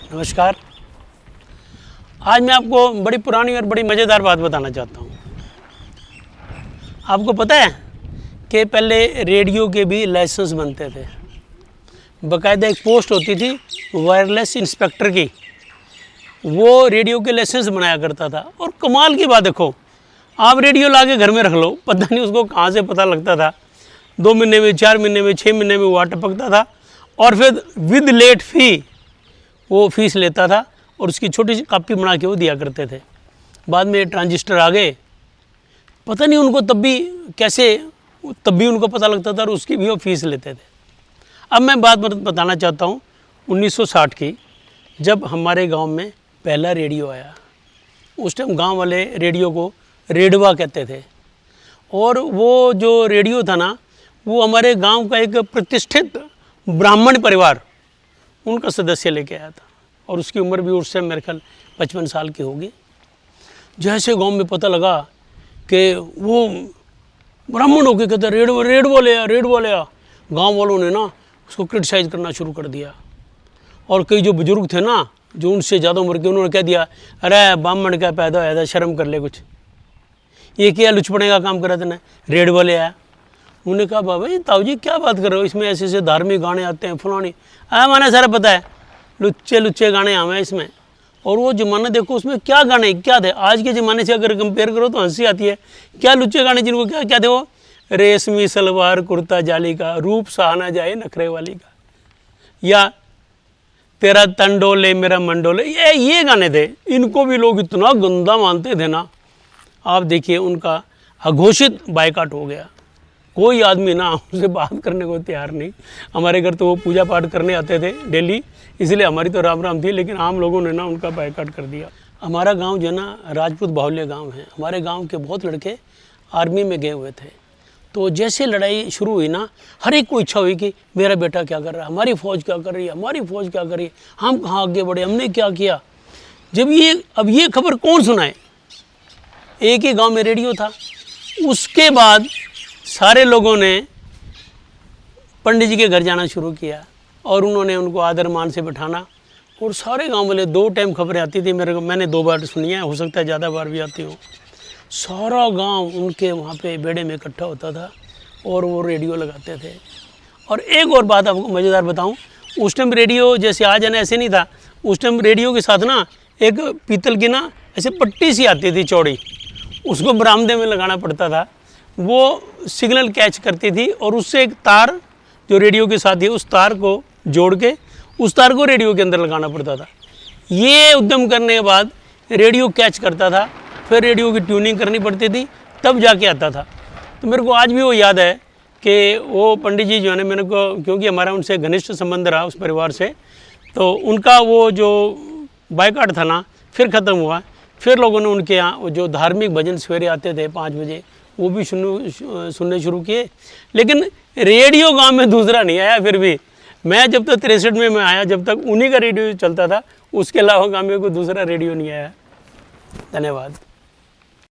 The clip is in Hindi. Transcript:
नमस्कार। आज मैं आपको बड़ी पुरानी और बड़ी मज़ेदार बात बताना चाहता हूँ। आपको पता है कि पहले रेडियो के भी लाइसेंस बनते थे। बाकायदा एक पोस्ट होती थी वायरलेस इंस्पेक्टर की, वो रेडियो के लाइसेंस बनाया करता था। और कमाल की बात देखो, आप रेडियो ला के घर में रख लो, पता नहीं उसको कहाँ से पता लगता था। 2 महीने में, 4 महीने में, 6 महीने में वो टपकता था और फिर विद लेट फी वो फीस लेता था और उसकी छोटी सी कॉपी बना के वो दिया करते थे। बाद में ट्रांजिस्टर आ गए, पता नहीं उनको तब भी उनको पता लगता था और उसकी भी वो फीस लेते थे। अब मैं बात बताना चाहता हूँ 1960 की, जब हमारे गांव में पहला रेडियो आया। उस टाइम गांव वाले रेडियो को रेडवा कहते थे और वो जो रेडियो था ना, वो हमारे गांव का एक प्रतिष्ठित ब्राह्मण परिवार उनका सदस्य लेके आया था और उसकी उम्र भी उस समय मेरे ख्याल 55 साल की होगी। जैसे गांव में पता लगा कि वो ब्राह्मण होके कहते रेडवा ले आ, गाँव वालों ने ना उसको क्रिटिसाइज़ करना शुरू कर दिया। और कई जो बुजुर्ग थे ना, जो उनसे ज़्यादा उम्र के, उन्होंने कह दिया, अरे ब्राह्मण का पैदा होया था, शर्म कर ले कुछ, ये क्या लुचपने का काम करा तेने, रेडवा ले आया। उन्होंने कहा, बाबा जी ताऊ जी क्या बात कर रहे हो, इसमें ऐसे ऐसे धार्मिक गाने आते हैं फलानी, मैंने सारा पता है, लुच्चे गाने आवे इसमें। और वो ज़माना देखो, उसमें क्या गाने क्या थे, आज के ज़माने से अगर कंपेयर करो तो हंसी आती है। क्या लुच्चे गाने, जिनको क्या क्या थे वो, रेशमी सलवार कुर्ता जाली का, रूप सहाना जाए नखरे वाली का, या तेरा तन डोले मेरा मन डोले, ये गाने थे। इनको भी लोग इतना गंदा मानते थे ना, आप देखिए उनका अघोषित बायकॉट हो गया। कोई आदमी ना उनसे बात करने को तैयार नहीं। हमारे घर तो वो पूजा पाठ करने आते थे डेली, इसलिए हमारी तो राम राम थी, लेकिन आम लोगों ने ना उनका बायकॉट कर दिया। हमारा गांव जो है ना, राजपूत बाहुल्य गांव है। हमारे गांव के बहुत लड़के आर्मी में गए हुए थे। तो जैसे लड़ाई शुरू हुई ना, हर एक को इच्छा हुई कि मेरा बेटा क्या कर रहा है, हमारी फ़ौज क्या कर रही है, हमारी फ़ौज क्या कर रही है, हम कहाँ आगे बढ़े, हमने क्या किया। अब ये खबर कौन सुनाए, एक ही गाँव में रेडियो था। उसके बाद सारे लोगों ने पंडित जी के घर जाना शुरू किया और उन्होंने उनको आदर मान से बिठाना। और सारे गांव वाले, 2 टाइम खबरें आती थी मैंने 2 बार सुनी है, हो सकता है ज़्यादा बार भी आती हो। सारा गांव उनके वहाँ पे बेड़े में इकट्ठा होता था और वो रेडियो लगाते थे। और एक और बात आपको मज़ेदार बताऊँ, उस टाइम रेडियो जैसे आज है ना, ऐसे नहीं था। उस टाइम रेडियो के साथ ना एक पीतल की ना ऐसे पट्टी सी आती थी चौड़ी, उसको बरामदे में लगाना पड़ता था। वो सिग्नल कैच करती थी और उससे एक तार जो रेडियो के साथ ही, उस तार को जोड़ के उस तार को रेडियो के अंदर लगाना पड़ता था। ये उद्यम करने के बाद रेडियो कैच करता था, फिर रेडियो की ट्यूनिंग करनी पड़ती थी, तब जाके आता था। तो मेरे को आज भी वो याद है कि वो पंडित जी जो है ना, मेरे को, क्योंकि हमारा उनसे घनिष्ठ संबंध रहा उस परिवार से, तो उनका वो जो बायकॉट था ना फिर ख़त्म हुआ। फिर लोगों ने उनके यहाँ वो जो धार्मिक भजन सवेरे आते थे 5 बजे, वो भी सुनने शुरू किए। लेकिन रेडियो गांव में दूसरा नहीं आया। फिर भी मैं जब तक 63 में मैं आया, जब तक उन्हीं का रेडियो चलता था, उसके अलावा गांव में कोई दूसरा रेडियो नहीं आया। धन्यवाद।